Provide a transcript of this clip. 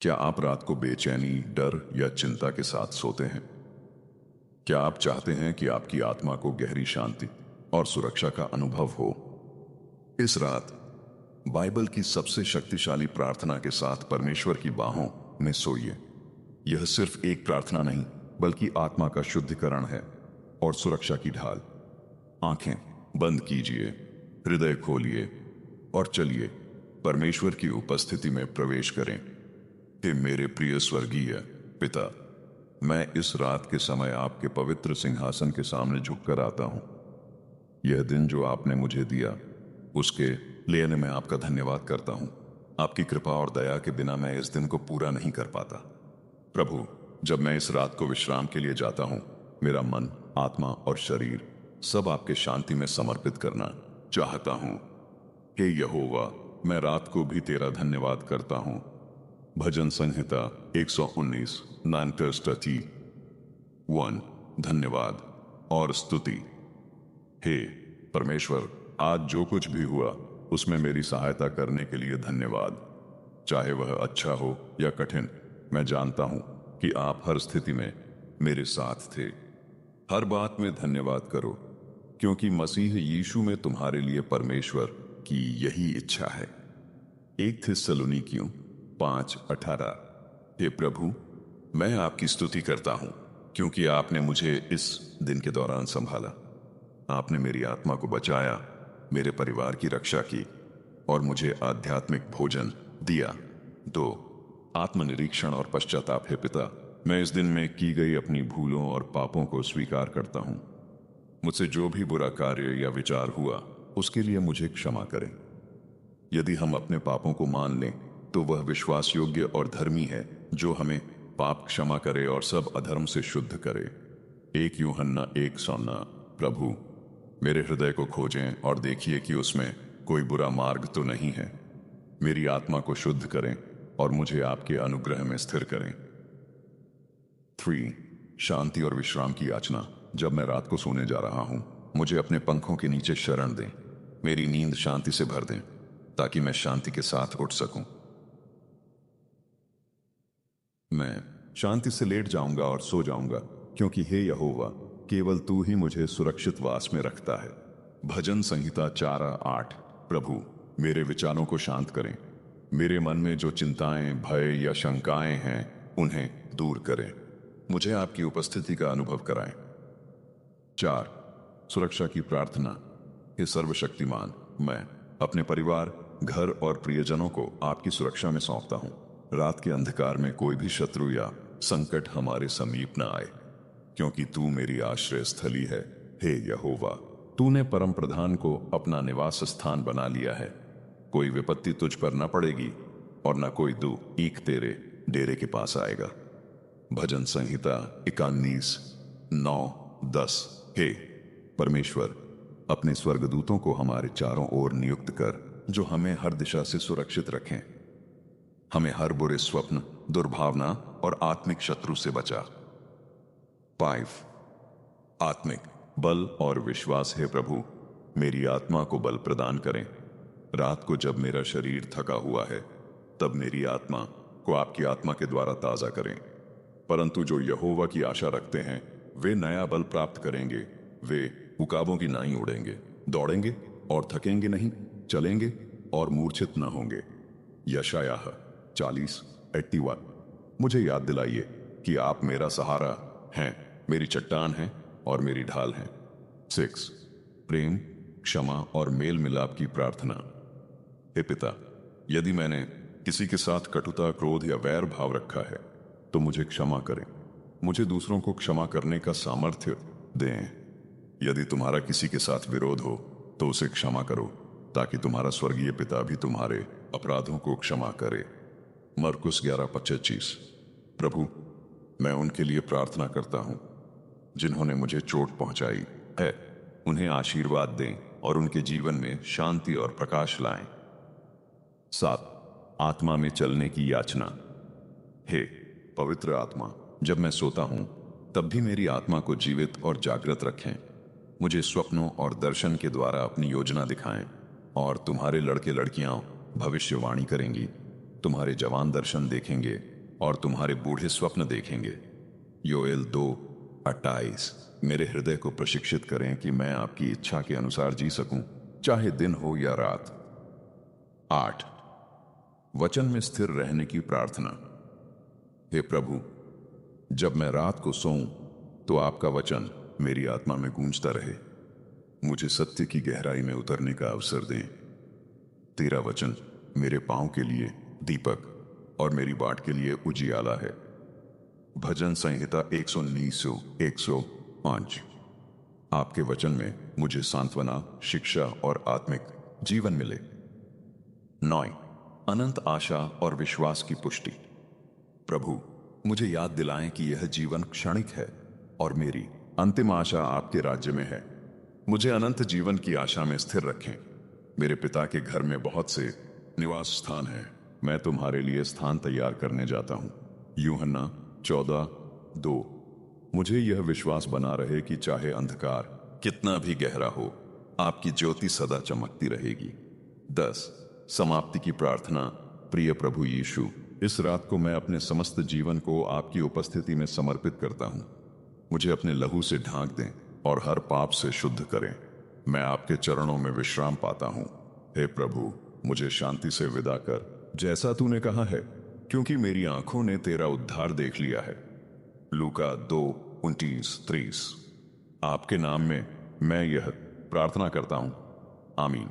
क्या आप रात को बेचैनी, डर या चिंता के साथ सोते हैं? क्या आप चाहते हैं कि आपकी आत्मा को गहरी शांति और सुरक्षा का अनुभव हो? इस रात बाइबल की सबसे शक्तिशाली प्रार्थना के साथ परमेश्वर की बाहों में सोइए। यह सिर्फ एक प्रार्थना नहीं, बल्कि आत्मा का शुद्धिकरण है और सुरक्षा की ढाल। आंखें बंद कीजिए, हृदय खोलिए और चलिए परमेश्वर की उपस्थिति में प्रवेश करें। हे मेरे प्रिय स्वर्गीय पिता, मैं इस रात के समय आपके पवित्र सिंहासन के सामने झुककर आता हूं। यह दिन जो आपने मुझे दिया, उसके लिए मैं आपका धन्यवाद करता हूं। आपकी कृपा और दया के बिना मैं इस दिन को पूरा नहीं कर पाता। प्रभु, जब मैं इस रात को विश्राम के लिए जाता हूं, मेरा मन, आत्मा और शरीर सब आपके शांति में समर्पित करना चाहता हूं। हे यहोवा, मैं रात को भी तेरा धन्यवाद करता हूं। भजन संहिता 119 1 धन्यवाद और स्तुति। हे परमेश्वर, आज जो कुछ भी हुआ उसमें मेरी सहायता करने के लिए धन्यवाद। चाहे वह अच्छा हो या कठिन, मैं जानता हूं कि आप हर स्थिति में मेरे साथ थे। हर बात में धन्यवाद करो, क्योंकि मसीह यीशु में तुम्हारे लिए परमेश्वर की यही इच्छा है। 1 थिस्सलुनीकियों 5:18। हे प्रभु, मैं आपकी स्तुति करता हूं, क्योंकि आपने मुझे इस दिन के दौरान संभाला। आपने मेरी आत्मा को बचाया, मेरे परिवार की रक्षा की और मुझे आध्यात्मिक भोजन दिया। 2 आत्मनिरीक्षण और पश्चाताप। हे पिता, मैं इस दिन में की गई अपनी भूलों और पापों को स्वीकार करता हूं। मुझसे जो भी बुरा कार्य या विचार हुआ, उसके लिए मुझे क्षमा करें। यदि हम अपने पापों को मान लें, तो वह विश्वास योग्य और धर्मी है, जो हमें पाप क्षमा करे और सब अधर्म से शुद्ध करे। 1 यूहन्ना 1:9। प्रभु, मेरे हृदय को खोजें और देखिए कि उसमें कोई बुरा मार्ग तो नहीं है। मेरी आत्मा को शुद्ध करें और मुझे आपके अनुग्रह में स्थिर करें। 3 शांति और विश्राम की याचना। जब मैं रात को सोने जा रहा हूं, मुझे अपने पंखों के नीचे शरण दें। मेरी नींद शांति से भर दें, ताकि मैं शांति के साथ उठ सकूं। मैं शांति से लेट जाऊंगा और सो जाऊंगा, क्योंकि हे यहोवा, केवल तू ही मुझे सुरक्षित वास में रखता है। भजन संहिता 4:8। प्रभु, मेरे विचारों को शांत करें। मेरे मन में जो चिंताएं, भय या शंकाएं हैं, उन्हें दूर करें। मुझे आपकी उपस्थिति का अनुभव कराएं। 4 सुरक्षा की प्रार्थना। हे सर्वशक्तिमान, मैं अपने परिवार, घर और प्रियजनों को आपकी सुरक्षा में सौंपता हूं। रात के अंधकार में कोई भी शत्रु या संकट हमारे समीप न आए, क्योंकि तू मेरी आश्रय स्थली है। हे यहोवा, तूने परम प्रधान को अपना निवास स्थान बना लिया है। कोई विपत्ति तुझ पर न पड़ेगी और न कोई दुख तेरे डेरे के पास आएगा। भजन संहिता 91:9-10। हे परमेश्वर, अपने स्वर्गदूतों को हमारे चारों ओर नियुक्त कर, जो हमें हर दिशा से सुरक्षित रखें। हमें हर बुरे स्वप्न, दुर्भावना और आत्मिक शत्रु से बचा। 5 आत्मिक बल और विश्वास। है प्रभु, मेरी आत्मा को बल प्रदान करें। रात को जब मेरा शरीर थका हुआ है, तब मेरी आत्मा को आपकी आत्मा के द्वारा ताजा करें। परंतु जो यहोवा की आशा रखते हैं, वे नया बल प्राप्त करेंगे। वे उकाबों की नाई उड़ेंगे, दौड़ेंगे और थकेंगे नहीं, चलेंगे और मूर्छित न होंगे। यशायाह 40:81। मुझे याद दिलाइए कि आप मेरा सहारा हैं, मेरी चट्टान हैं और मेरी ढाल हैं। 6 प्रेम, क्षमा और मेल मिलाप की प्रार्थना। हे पिता, यदि मैंने किसी के साथ कटुता, क्रोध या वैर भाव रखा है, तो मुझे क्षमा करें। मुझे दूसरों को क्षमा करने का सामर्थ्य दें। यदि तुम्हारा किसी के साथ विरोध हो, तो उसे क्षमा करो, ताकि तुम्हारा स्वर्गीय पिता भी तुम्हारे अपराधों को क्षमा करे। मरकुस 11:25। प्रभु, मैं उनके लिए प्रार्थना करता हूं जिन्होंने मुझे चोट पहुंचाई है। उन्हें आशीर्वाद दें और उनके जीवन में शांति और प्रकाश लाएं। 7 आत्मा में चलने की याचना। हे पवित्र आत्मा, जब मैं सोता हूं, तब भी मेरी आत्मा को जीवित और जागृत रखें। मुझे स्वप्नों और दर्शन के द्वारा अपनी योजना दिखाएं, और तुम्हारे लड़के लड़कियां भविष्यवाणी करेंगी। तुम्हारे जवान दर्शन देखेंगे और तुम्हारे बूढ़े स्वप्न देखेंगे। योएल 2:28। मेरे हृदय को प्रशिक्षित करें कि मैं आपकी इच्छा के अनुसार जी सकूं, चाहे दिन हो या रात। 8। वचन में स्थिर रहने की प्रार्थना। हे प्रभु, जब मैं रात को सोऊं तो आपका वचन मेरी आत्मा में गूंजता रहे। मुझे सत्य की गहराई में उतरने का अवसर दें। तेरा वचन मेरे पांव के लिए दीपक और मेरी बाट के लिए उजियाला है। भजन संहिता 119:105। आपके वचन में मुझे सांत्वना, शिक्षा और आत्मिक जीवन मिले। 9। अनंत आशा और विश्वास की पुष्टि। प्रभु, मुझे याद दिलाएं कि यह जीवन क्षणिक है और मेरी अंतिम आशा आपके राज्य में है। मुझे अनंत जीवन की आशा में स्थिर रखें। मेरे पिता के घर में बहुत से निवास स्थान हैं। मैं तुम्हारे लिए स्थान तैयार करने जाता हूं। यूहन्ना 14:2। मुझे यह विश्वास बना रहे कि चाहे अंधकार कितना भी गहरा हो, आपकी ज्योति सदा चमकती रहेगी। 10। समाप्ति की प्रार्थना। प्रिय प्रभु यीशु, इस रात को मैं अपने समस्त जीवन को आपकी उपस्थिति में समर्पित करता हूं। मुझे अपने लहू से ढांक दें और हर पाप से शुद्ध करें। मैं आपके चरणों में विश्राम पाता हूं। हे प्रभु, मुझे शांति से विदा कर, जैसा तूने कहा है, क्योंकि मेरी आंखों ने तेरा उद्धार देख लिया है। लूका 2:29-30। आपके नाम में मैं यह प्रार्थना करता हूं। आमीन।